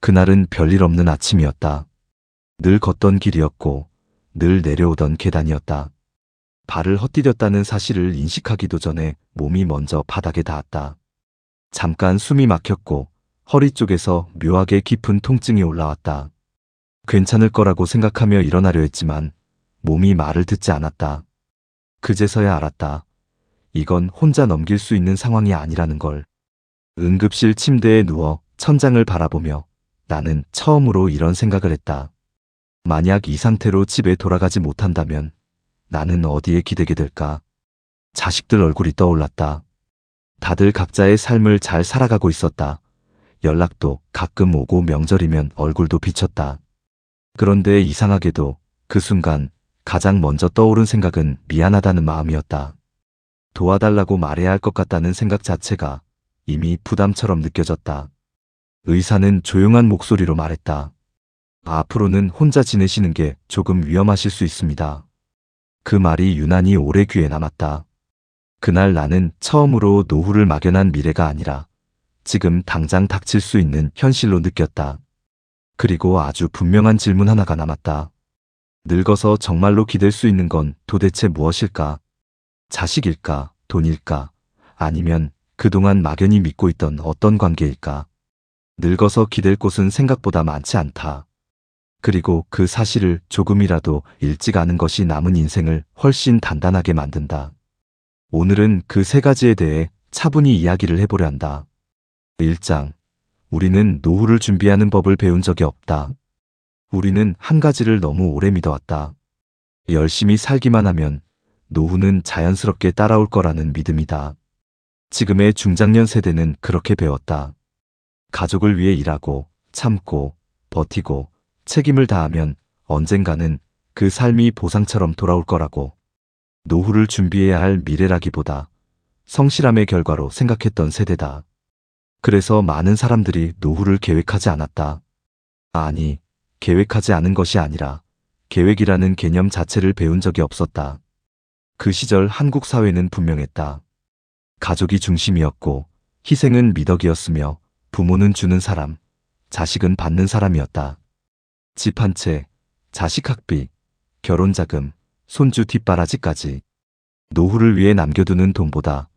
그날은 별일 없는 아침이었다. 늘 걷던 길이었고 늘 내려오던 계단이었다. 발을 헛디뎠다는 사실을 인식하기도 전에 몸이 먼저 바닥에 닿았다. 잠깐 숨이 막혔고 허리 쪽에서 묘하게 깊은 통증이 올라왔다. 괜찮을 거라고 생각하며 일어나려 했지만 몸이 말을 듣지 않았다. 그제서야 알았다. 이건 혼자 넘길 수 있는 상황이 아니라는 걸. 응급실 침대에 누워 천장을 바라보며 나는 처음으로 이런 생각을 했다. 만약 이 상태로 집에 돌아가지 못한다면 나는 어디에 기대게 될까? 자식들 얼굴이 떠올랐다. 다들 각자의 삶을 잘 살아가고 있었다. 연락도 가끔 오고 명절이면 얼굴도 비쳤다. 그런데 이상하게도 그 순간 가장 먼저 떠오른 생각은 미안하다는 마음이었다. 도와달라고 말해야 할 것 같다는 생각 자체가 이미 부담처럼 느껴졌다. 의사는 조용한 목소리로 말했다. 앞으로는 혼자 지내시는 게 조금 위험하실 수 있습니다. 그 말이 유난히 오래 귀에 남았다. 그날 나는 처음으로 노후를 막연한 미래가 아니라 지금 당장 닥칠 수 있는 현실로 느꼈다. 그리고 아주 분명한 질문 하나가 남았다. 늙어서 정말로 기댈 수 있는 건 도대체 무엇일까? 자식일까? 돈일까? 아니면 그동안 막연히 믿고 있던 어떤 관계일까? 늙어서 기댈 곳은 생각보다 많지 않다. 그리고 그 사실을 조금이라도 일찍 아는 것이 남은 인생을 훨씬 단단하게 만든다. 오늘은 그 세 가지에 대해 차분히 이야기를 해보려 한다. 1장. 우리는 노후를 준비하는 법을 배운 적이 없다. 우리는 한 가지를 너무 오래 믿어왔다. 열심히 살기만 하면 노후는 자연스럽게 따라올 거라는 믿음이다. 지금의 중장년 세대는 그렇게 배웠다. 가족을 위해 일하고 참고 버티고 책임을 다하면 언젠가는 그 삶이 보상처럼 돌아올 거라고. 노후를 준비해야 할 미래라기보다 성실함의 결과로 생각했던 세대다. 그래서 많은 사람들이 노후를 계획하지 않았다. 아니, 계획하지 않은 것이 아니라 계획이라는 개념 자체를 배운 적이 없었다. 그 시절 한국 사회는 분명했다. 가족이 중심이었고 희생은 미덕이었으며 부모는 주는 사람, 자식은 받는 사람이었다. 집 한 채, 자식 학비, 결혼 자금, 손주 뒷바라지까지. 노후를 위해 남겨두는 돈보다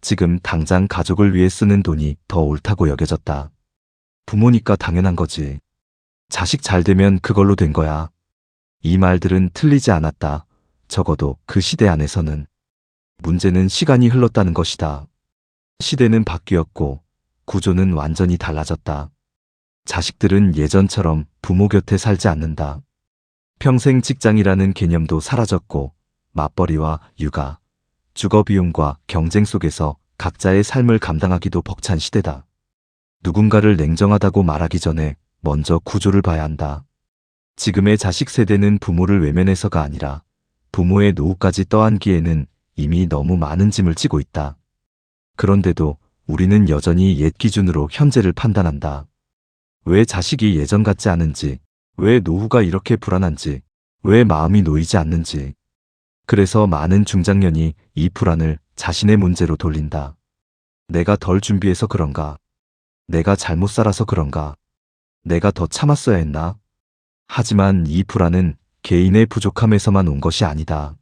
지금 당장 가족을 위해 쓰는 돈이 더 옳다고 여겨졌다. 부모니까 당연한 거지. 자식 잘 되면 그걸로 된 거야. 이 말들은 틀리지 않았다. 적어도 그 시대 안에서는. 문제는 시간이 흘렀다는 것이다. 시대는 바뀌었고 구조는 완전히 달라졌다. 자식들은 예전처럼 부모 곁에 살지 않는다. 평생 직장이라는 개념도 사라졌고 맞벌이와 육아, 주거비용과 경쟁 속에서 각자의 삶을 감당하기도 벅찬 시대다. 누군가를 냉정하다고 말하기 전에 먼저 구조를 봐야 한다. 지금의 자식 세대는 부모를 외면해서가 아니라 부모의 노후까지 떠안기에는 이미 너무 많은 짐을 지고 있다. 그런데도 우리는 여전히 옛 기준으로 현재를 판단한다. 왜 자식이 예전 같지 않은지, 왜 노후가 이렇게 불안한지, 왜 마음이 놓이지 않는지. 그래서 많은 중장년이 이 불안을 자신의 문제로 돌린다. 내가 덜 준비해서 그런가? 내가 잘못 살아서 그런가? 내가 더 참았어야 했나? 하지만 이 불안은 개인의 부족함에서만 온 것이 아니다.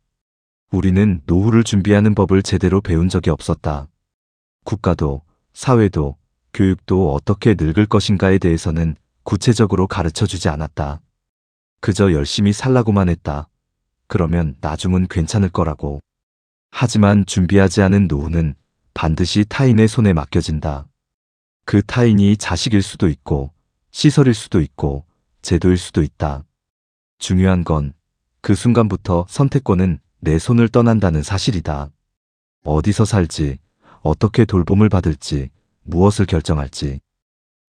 우리는 노후를 준비하는 법을 제대로 배운 적이 없었다. 국가도, 사회도, 교육도 어떻게 늙을 것인가에 대해서는 구체적으로 가르쳐주지 않았다. 그저 열심히 살라고만 했다. 그러면 나중은 괜찮을 거라고. 하지만 준비하지 않은 노후는 반드시 타인의 손에 맡겨진다. 그 타인이 자식일 수도 있고 시설일 수도 있고 제도일 수도 있다. 중요한 건 그 순간부터 선택권은 내 손을 떠난다는 사실이다. 어디서 살지, 어떻게 돌봄을 받을지, 무엇을 결정할지.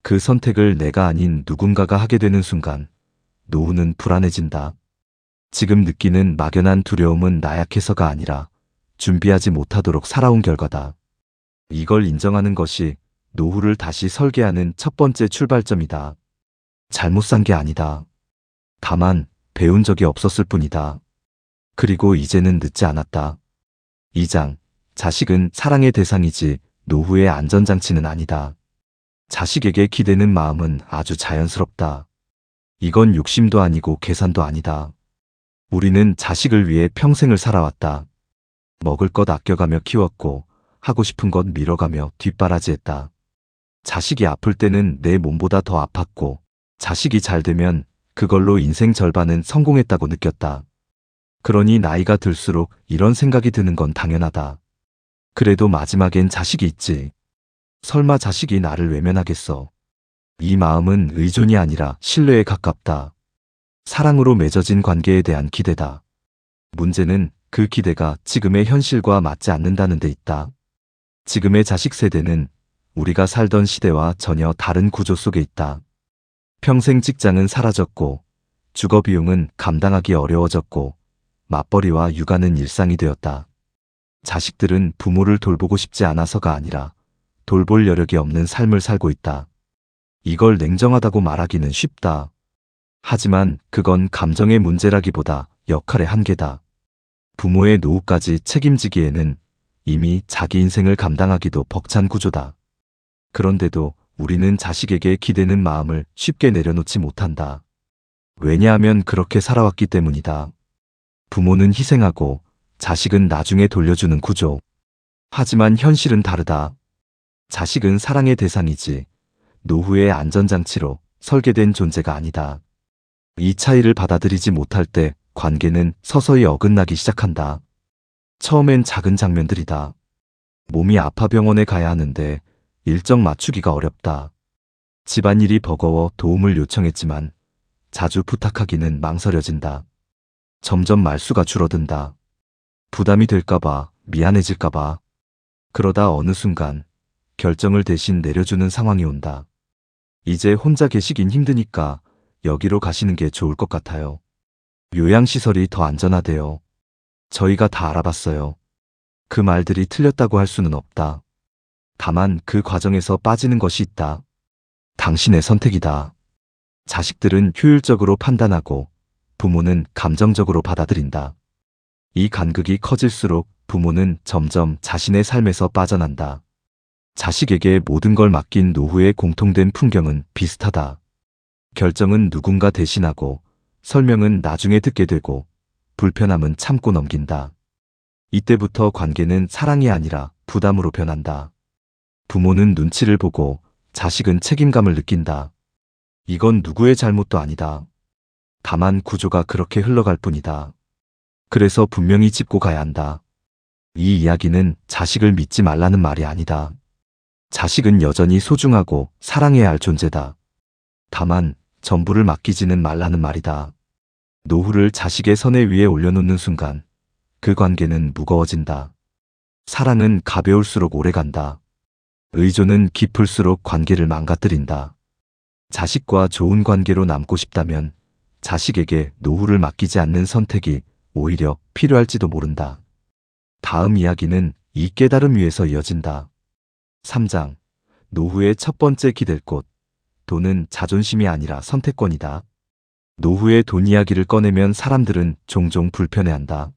그 선택을 내가 아닌 누군가가 하게 되는 순간 노후는 불안해진다. 지금 느끼는 막연한 두려움은 나약해서가 아니라 준비하지 못하도록 살아온 결과다. 이걸 인정하는 것이 노후를 다시 설계하는 첫 번째 출발점이다. 잘못 산 게 아니다. 다만 배운 적이 없었을 뿐이다. 그리고 이제는 늦지 않았다. 2장. 자식은 사랑의 대상이지 노후의 안전장치는 아니다. 자식에게 기대는 마음은 아주 자연스럽다. 이건 욕심도 아니고 계산도 아니다. 우리는 자식을 위해 평생을 살아왔다. 먹을 것 아껴가며 키웠고 하고 싶은 것 밀어가며 뒷바라지했다. 자식이 아플 때는 내 몸보다 더 아팠고 자식이 잘 되면 그걸로 인생 절반은 성공했다고 느꼈다. 그러니 나이가 들수록 이런 생각이 드는 건 당연하다. 그래도 마지막엔 자식이 있지. 설마 자식이 나를 외면하겠어. 이 마음은 의존이 아니라 신뢰에 가깝다. 사랑으로 맺어진 관계에 대한 기대다. 문제는 그 기대가 지금의 현실과 맞지 않는다는 데 있다. 지금의 자식 세대는 우리가 살던 시대와 전혀 다른 구조 속에 있다. 평생 직장은 사라졌고 주거 비용은 감당하기 어려워졌고 맞벌이와 육아는 일상이 되었다. 자식들은 부모를 돌보고 싶지 않아서가 아니라 돌볼 여력이 없는 삶을 살고 있다. 이걸 냉정하다고 말하기는 쉽다. 하지만 그건 감정의 문제라기보다 역할의 한계다. 부모의 노후까지 책임지기에는 이미 자기 인생을 감당하기도 벅찬 구조다. 그런데도 우리는 자식에게 기대는 마음을 쉽게 내려놓지 못한다. 왜냐하면 그렇게 살아왔기 때문이다. 부모는 희생하고 자식은 나중에 돌려주는 구조. 하지만 현실은 다르다. 자식은 사랑의 대상이지 노후의 안전장치로 설계된 존재가 아니다. 이 차이를 받아들이지 못할 때 관계는 서서히 어긋나기 시작한다. 처음엔 작은 장면들이다. 몸이 아파 병원에 가야 하는데 일정 맞추기가 어렵다. 집안일이 버거워 도움을 요청했지만 자주 부탁하기는 망설여진다. 점점 말수가 줄어든다. 부담이 될까봐, 미안해질까봐. 그러다 어느 순간 결정을 대신 내려주는 상황이 온다. 이제 혼자 계시긴 힘드니까 여기로 가시는 게 좋을 것 같아요. 요양시설이 더 안전하대요. 저희가 다 알아봤어요. 그 말들이 틀렸다고 할 수는 없다. 다만 그 과정에서 빠지는 것이 있다. 당신의 선택이다. 자식들은 효율적으로 판단하고 부모는 감정적으로 받아들인다. 이 간극이 커질수록 부모는 점점 자신의 삶에서 빠져난다. 자식에게 모든 걸 맡긴 노후의 공통된 풍경은 비슷하다. 결정은 누군가 대신하고 설명은 나중에 듣게 되고 불편함은 참고 넘긴다. 이때부터 관계는 사랑이 아니라 부담으로 변한다. 부모는 눈치를 보고 자식은 책임감을 느낀다. 이건 누구의 잘못도 아니다. 다만 구조가 그렇게 흘러갈 뿐이다. 그래서 분명히 짚고 가야 한다. 이 이야기는 자식을 믿지 말라는 말이 아니다. 자식은 여전히 소중하고 사랑해야 할 존재다. 다만 전부를 맡기지는 말라는 말이다. 노후를 자식의 선에 위에 올려놓는 순간 그 관계는 무거워진다. 사랑은 가벼울수록 오래간다. 의존은 깊을수록 관계를 망가뜨린다. 자식과 좋은 관계로 남고 싶다면 자식에게 노후를 맡기지 않는 선택이 오히려 필요할지도 모른다. 다음 이야기는 이 깨달음 위에서 이어진다. 3장. 노후의 첫 번째 기댈 곳. 돈은 자존심이 아니라 선택권이다. 노후의 돈 이야기를 꺼내면 사람들은 종종 불편해한다.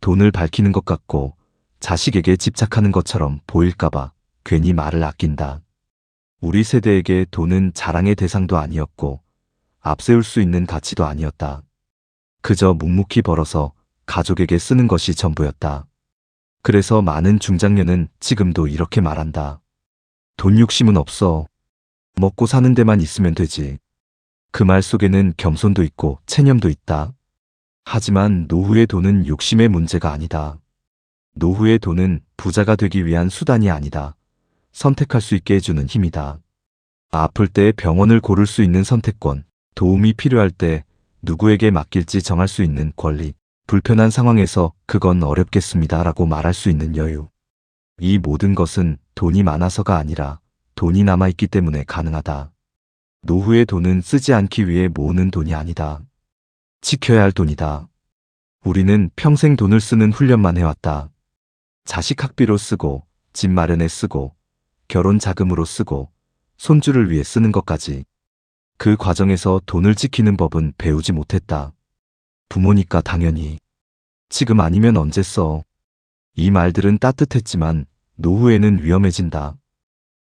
돈을 밝히는 것 같고 자식에게 집착하는 것처럼 보일까봐 괜히 말을 아낀다. 우리 세대에게 돈은 자랑의 대상도 아니었고 앞세울 수 있는 가치도 아니었다. 그저 묵묵히 벌어서 가족에게 쓰는 것이 전부였다. 그래서 많은 중장년은 지금도 이렇게 말한다. 돈 욕심은 없어. 먹고 사는 데만 있으면 되지. 그 말 속에는 겸손도 있고 체념도 있다. 하지만 노후의 돈은 욕심의 문제가 아니다. 노후의 돈은 부자가 되기 위한 수단이 아니다. 선택할 수 있게 해주는 힘이다. 아플 때 병원을 고를 수 있는 선택권, 도움이 필요할 때 누구에게 맡길지 정할 수 있는 권리, 불편한 상황에서 그건 어렵겠습니다 라고 말할 수 있는 여유. 이 모든 것은 돈이 많아서가 아니라 돈이 남아있기 때문에 가능하다. 노후의 돈은 쓰지 않기 위해 모으는 돈이 아니다. 지켜야 할 돈이다. 우리는 평생 돈을 쓰는 훈련만 해왔다. 자식 학비로 쓰고, 집 마련에 쓰고, 결혼 자금으로 쓰고, 손주를 위해 쓰는 것까지. 그 과정에서 돈을 지키는 법은 배우지 못했다. 부모니까 당연히. 지금 아니면 언제 써. 이 말들은 따뜻했지만 노후에는 위험해진다.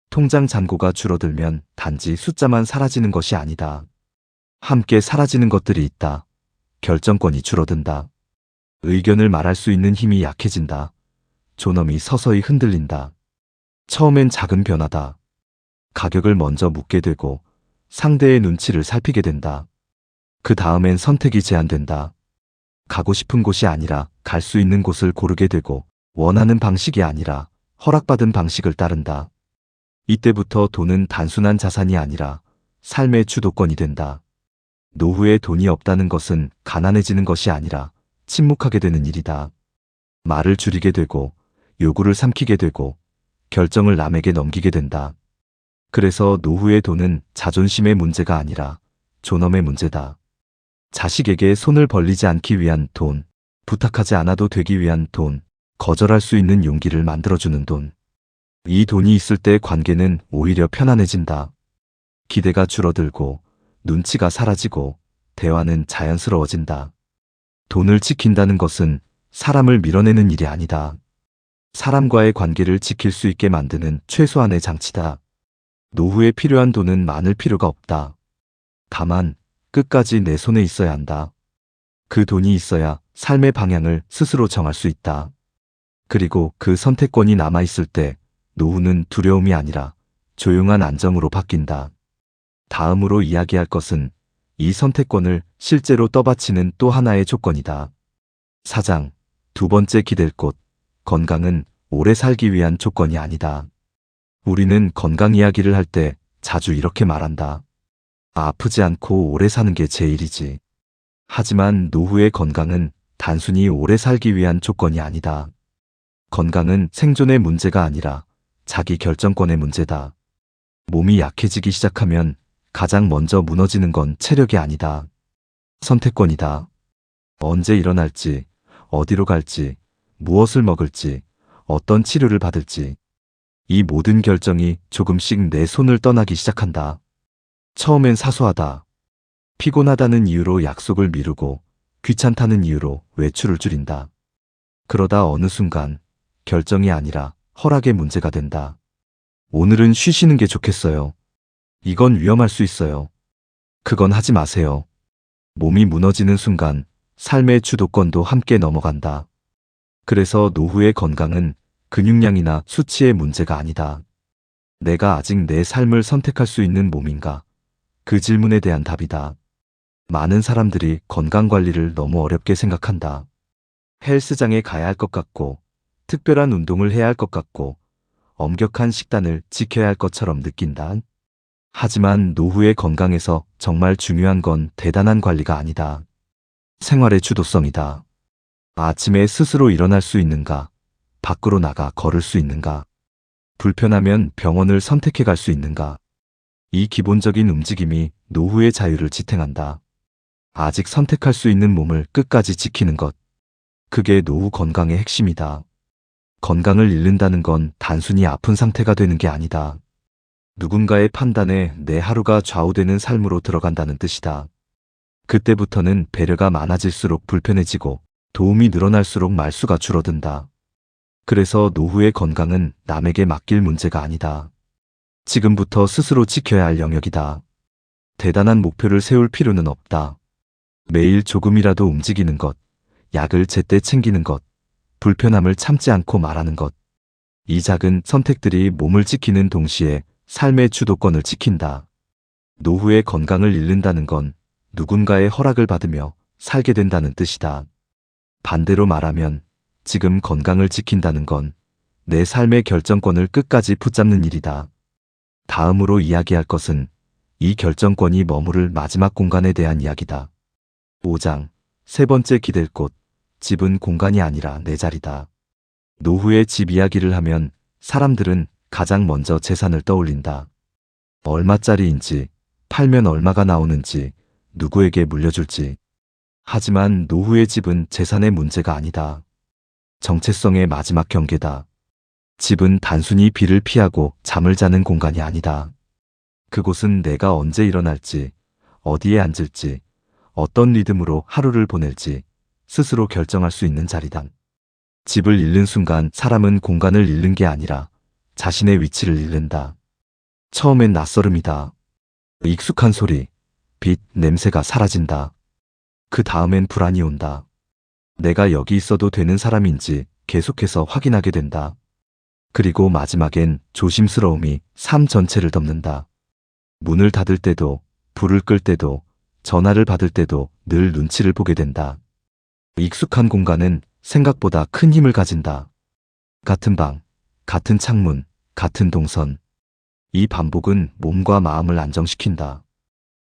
통장 잔고가 줄어들면 단지 숫자만 사라지는 것이 아니다. 함께 사라지는 것들이 있다. 결정권이 줄어든다. 의견을 말할 수 있는 힘이 약해진다. 존엄이 서서히 흔들린다. 처음엔 작은 변화다. 가격을 먼저 묻게 되고 상대의 눈치를 살피게 된다. 그 다음엔 선택이 제한된다. 가고 싶은 곳이 아니라 갈 수 있는 곳을 고르게 되고 원하는 방식이 아니라 허락받은 방식을 따른다. 이때부터 돈은 단순한 자산이 아니라 삶의 주도권이 된다. 노후에 돈이 없다는 것은 가난해지는 것이 아니라 침묵하게 되는 일이다. 말을 줄이게 되고 요구를 삼키게 되고 결정을 남에게 넘기게 된다. 그래서 노후의 돈은 자존심의 문제가 아니라 존엄의 문제다. 자식에게 손을 벌리지 않기 위한 돈, 부탁하지 않아도 되기 위한 돈, 거절할 수 있는 용기를 만들어주는 돈. 이 돈이 있을 때 관계는 오히려 편안해진다. 기대가 줄어들고 눈치가 사라지고 대화는 자연스러워진다. 돈을 지킨다는 것은 사람을 밀어내는 일이 아니다. 사람과의 관계를 지킬 수 있게 만드는 최소한의 장치다. 노후에 필요한 돈은 많을 필요가 없다. 다만 끝까지 내 손에 있어야 한다. 그 돈이 있어야 삶의 방향을 스스로 정할 수 있다. 그리고 그 선택권이 남아있을 때 노후는 두려움이 아니라 조용한 안정으로 바뀐다. 다음으로 이야기할 것은 이 선택권을 실제로 떠받치는 또 하나의 조건이다. 4장, 두 번째 기댈 곳, 건강은 오래 살기 위한 조건이 아니다. 우리는 건강 이야기를 할 때 자주 이렇게 말한다. 아프지 않고 오래 사는 게 제일이지. 하지만 노후의 건강은 단순히 오래 살기 위한 조건이 아니다. 건강은 생존의 문제가 아니라 자기 결정권의 문제다. 몸이 약해지기 시작하면 가장 먼저 무너지는 건 체력이 아니다. 선택권이다. 언제 일어날지, 어디로 갈지, 무엇을 먹을지, 어떤 치료를 받을지. 이 모든 결정이 조금씩 내 손을 떠나기 시작한다. 처음엔 사소하다. 피곤하다는 이유로 약속을 미루고 귀찮다는 이유로 외출을 줄인다. 그러다 어느 순간 결정이 아니라 허락의 문제가 된다. 오늘은 쉬시는 게 좋겠어요. 이건 위험할 수 있어요. 그건 하지 마세요. 몸이 무너지는 순간 삶의 주도권도 함께 넘어간다. 그래서 노후의 건강은 근육량이나 수치의 문제가 아니다. 내가 아직 내 삶을 선택할 수 있는 몸인가? 그 질문에 대한 답이다. 많은 사람들이 건강관리를 너무 어렵게 생각한다. 헬스장에 가야 할 것 같고, 특별한 운동을 해야 할 것 같고, 엄격한 식단을 지켜야 할 것처럼 느낀다. 하지만 노후의 건강에서 정말 중요한 건 대단한 관리가 아니다. 생활의 주도성이다. 아침에 스스로 일어날 수 있는가? 밖으로 나가 걸을 수 있는가? 불편하면 병원을 선택해 갈 수 있는가? 이 기본적인 움직임이 노후의 자유를 지탱한다. 아직 선택할 수 있는 몸을 끝까지 지키는 것. 그게 노후 건강의 핵심이다. 건강을 잃는다는 건 단순히 아픈 상태가 되는 게 아니다. 누군가의 판단에 내 하루가 좌우되는 삶으로 들어간다는 뜻이다. 그때부터는 배려가 많아질수록 불편해지고 도움이 늘어날수록 말수가 줄어든다. 그래서 노후의 건강은 남에게 맡길 문제가 아니다. 지금부터 스스로 지켜야 할 영역이다. 대단한 목표를 세울 필요는 없다. 매일 조금이라도 움직이는 것, 약을 제때 챙기는 것, 불편함을 참지 않고 말하는 것. 이 작은 선택들이 몸을 지키는 동시에 삶의 주도권을 지킨다. 노후의 건강을 잃는다는 건 누군가의 허락을 받으며 살게 된다는 뜻이다. 반대로 말하면 지금 건강을 지킨다는 건 내 삶의 결정권을 끝까지 붙잡는 일이다. 다음으로 이야기할 것은 이 결정권이 머무를 마지막 공간에 대한 이야기다. 5장, 세 번째 기댈 곳, 집은 공간이 아니라 내 자리다. 노후의 집 이야기를 하면 사람들은 가장 먼저 재산을 떠올린다. 얼마짜리인지, 팔면 얼마가 나오는지, 누구에게 물려줄지. 하지만 노후의 집은 재산의 문제가 아니다. 정체성의 마지막 경계다. 집은 단순히 비를 피하고 잠을 자는 공간이 아니다. 그곳은 내가 언제 일어날지, 어디에 앉을지, 어떤 리듬으로 하루를 보낼지 스스로 결정할 수 있는 자리다. 집을 잃는 순간 사람은 공간을 잃는 게 아니라 자신의 위치를 잃는다. 처음엔 낯설음이다. 익숙한 소리, 빛, 냄새가 사라진다. 그 다음엔 불안이 온다. 내가 여기 있어도 되는 사람인지 계속해서 확인하게 된다. 그리고 마지막엔 조심스러움이 삶 전체를 덮는다. 문을 닫을 때도, 불을 끌 때도, 전화를 받을 때도 늘 눈치를 보게 된다. 익숙한 공간은 생각보다 큰 힘을 가진다. 같은 방, 같은 창문, 같은 동선. 이 반복은 몸과 마음을 안정시킨다.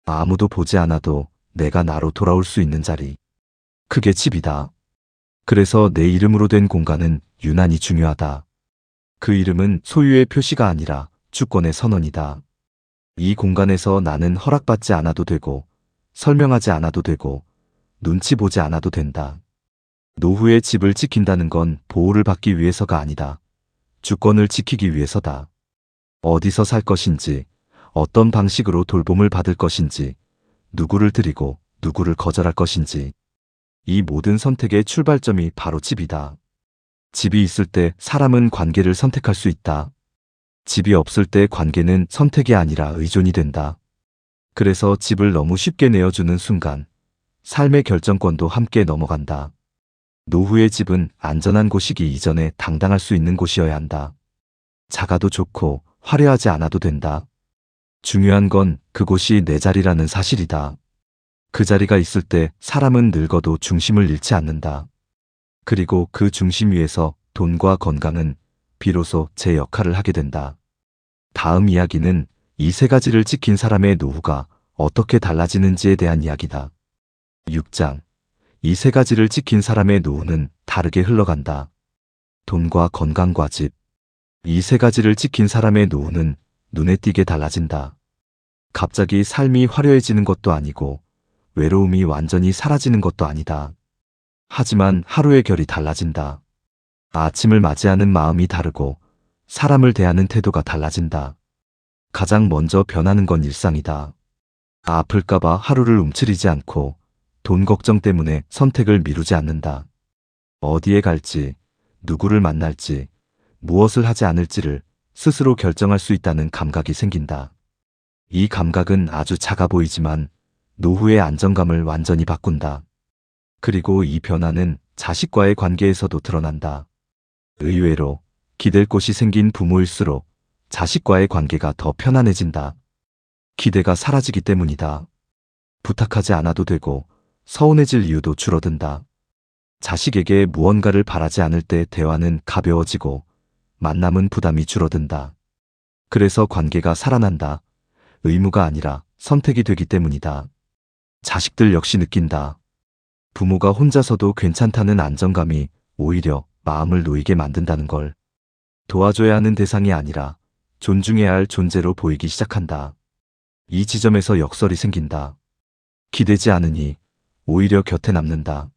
아무도 보지 않아도 내가 나로 돌아올 수 있는 자리. 그게 집이다. 그래서 내 이름으로 된 공간은 유난히 중요하다. 그 이름은 소유의 표시가 아니라 주권의 선언이다. 이 공간에서 나는 허락받지 않아도 되고, 설명하지 않아도 되고, 눈치 보지 않아도 된다. 노후의 집을 지킨다는 건 보호를 받기 위해서가 아니다. 주권을 지키기 위해서다. 어디서 살 것인지, 어떤 방식으로 돌봄을 받을 것인지, 누구를 드리고 누구를 거절할 것인지. 이 모든 선택의 출발점이 바로 집이다. 집이 있을 때 사람은 관계를 선택할 수 있다. 집이 없을 때 관계는 선택이 아니라 의존이 된다. 그래서 집을 너무 쉽게 내어주는 순간 삶의 결정권도 함께 넘어간다. 노후의 집은 안전한 곳이기 이전에 당당할 수 있는 곳이어야 한다. 작아도 좋고 화려하지 않아도 된다. 중요한 건 그곳이 내 자리라는 사실이다. 그 자리가 있을 때 사람은 늙어도 중심을 잃지 않는다. 그리고 그 중심 위에서 돈과 건강은 비로소 제 역할을 하게 된다. 다음 이야기는 이 세 가지를 지킨 사람의 노후가 어떻게 달라지는지에 대한 이야기다. 6장. 이 세 가지를 지킨 사람의 노후는 다르게 흘러간다. 돈과 건강과 집. 이 세 가지를 지킨 사람의 노후는 눈에 띄게 달라진다. 갑자기 삶이 화려해지는 것도 아니고 외로움이 완전히 사라지는 것도 아니다. 하지만 하루의 결이 달라진다. 아침을 맞이하는 마음이 다르고 사람을 대하는 태도가 달라진다. 가장 먼저 변하는 건 일상이다. 아플까봐 하루를 움츠리지 않고 돈 걱정 때문에 선택을 미루지 않는다. 어디에 갈지, 누구를 만날지, 무엇을 하지 않을지를 스스로 결정할 수 있다는 감각이 생긴다. 이 감각은 아주 작아 보이지만 노후의 안정감을 완전히 바꾼다. 그리고 이 변화는 자식과의 관계에서도 드러난다. 의외로 기댈 곳이 생긴 부모일수록 자식과의 관계가 더 편안해진다. 기대가 사라지기 때문이다. 부탁하지 않아도 되고 서운해질 이유도 줄어든다. 자식에게 무언가를 바라지 않을 때 대화는 가벼워지고 만남은 부담이 줄어든다. 그래서 관계가 살아난다. 의무가 아니라 선택이 되기 때문이다. 자식들 역시 느낀다. 부모가 혼자서도 괜찮다는 안정감이 오히려 마음을 놓이게 만든다는 걸. 도와줘야 하는 대상이 아니라 존중해야 할 존재로 보이기 시작한다. 이 지점에서 역설이 생긴다. 기대지 않으니 오히려 곁에 남는다.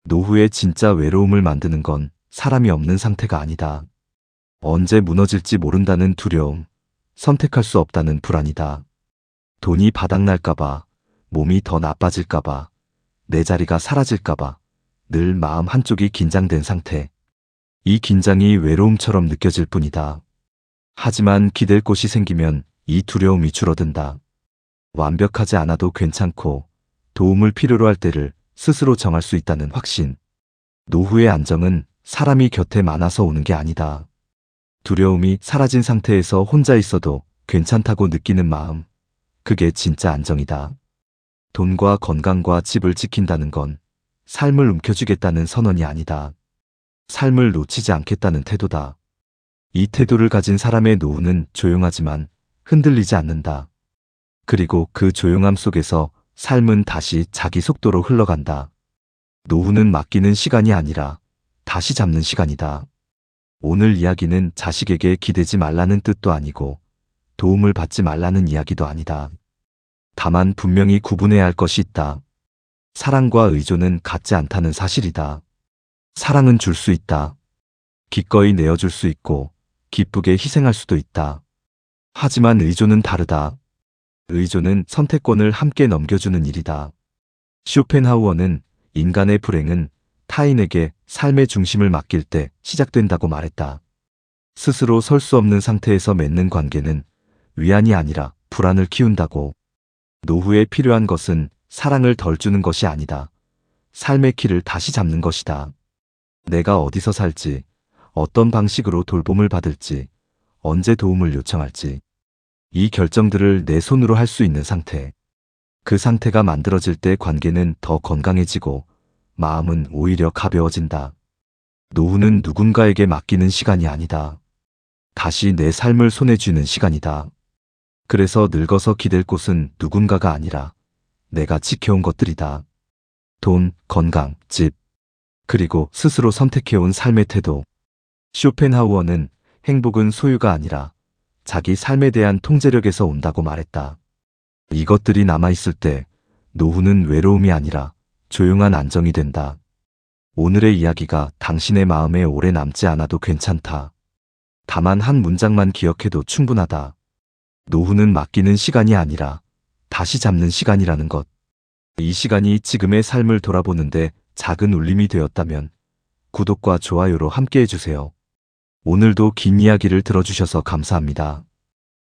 노후의 진짜 외로움을 만드는 건 사람이 없는 상태가 아니다. 언제 무너질지 모른다는 두려움, 선택할 수 없다는 불안이다. 돈이 바닥날까봐, 몸이 더 나빠질까봐, 내 자리가 사라질까봐 늘 마음 한쪽이 긴장된 상태. 이 긴장이 외로움처럼 느껴질 뿐이다. 하지만 기댈 곳이 생기면 이 두려움이 줄어든다. 완벽하지 않아도 괜찮고 도움을 필요로 할 때를 스스로 정할 수 있다는 확신. 노후의 안정은 사람이 곁에 많아서 오는 게 아니다. 두려움이 사라진 상태에서 혼자 있어도 괜찮다고 느끼는 마음. 그게 진짜 안정이다. 돈과 건강과 집을 지킨다는 건 삶을 움켜쥐겠다는 선언이 아니다. 삶을 놓치지 않겠다는 태도다. 이 태도를 가진 사람의 노후는 조용하지만 흔들리지 않는다. 그리고 그 조용함 속에서 삶은 다시 자기 속도로 흘러간다. 노후는 맡기는 시간이 아니라 다시 잡는 시간이다. 오늘 이야기는 자식에게 기대지 말라는 뜻도 아니고 도움을 받지 말라는 이야기도 아니다. 다만 분명히 구분해야 할 것이 있다. 사랑과 의존은 같지 않다는 사실이다. 사랑은 줄 수 있다. 기꺼이 내어줄 수 있고 기쁘게 희생할 수도 있다. 하지만 의존은 다르다. 의존은 선택권을 함께 넘겨주는 일이다. 쇼펜하우어는 인간의 불행은 타인에게 삶의 중심을 맡길 때 시작된다고 말했다. 스스로 설 수 없는 상태에서 맺는 관계는 위안이 아니라 불안을 키운다고. 노후에 필요한 것은 사랑을 덜 주는 것이 아니다. 삶의 키를 다시 잡는 것이다. 내가 어디서 살지, 어떤 방식으로 돌봄을 받을지, 언제 도움을 요청할지. 이 결정들을 내 손으로 할 수 있는 상태. 그 상태가 만들어질 때 관계는 더 건강해지고 마음은 오히려 가벼워진다. 노후는 누군가에게 맡기는 시간이 아니다. 다시 내 삶을 손에 쥐는 시간이다. 그래서 늙어서 기댈 곳은 누군가가 아니라 내가 지켜온 것들이다. 돈, 건강, 집, 그리고 스스로 선택해온 삶의 태도. 쇼펜하우어는 행복은 소유가 아니라 자기 삶에 대한 통제력에서 온다고 말했다. 이것들이 남아있을 때 노후는 외로움이 아니라 조용한 안정이 된다. 오늘의 이야기가 당신의 마음에 오래 남지 않아도 괜찮다. 다만 한 문장만 기억해도 충분하다. 노후는 맡기는 시간이 아니라 다시 잡는 시간이라는 것. 이 시간이 지금의 삶을 돌아보는데 작은 울림이 되었다면 구독과 좋아요로 함께 해주세요. 오늘도 긴 이야기를 들어주셔서 감사합니다.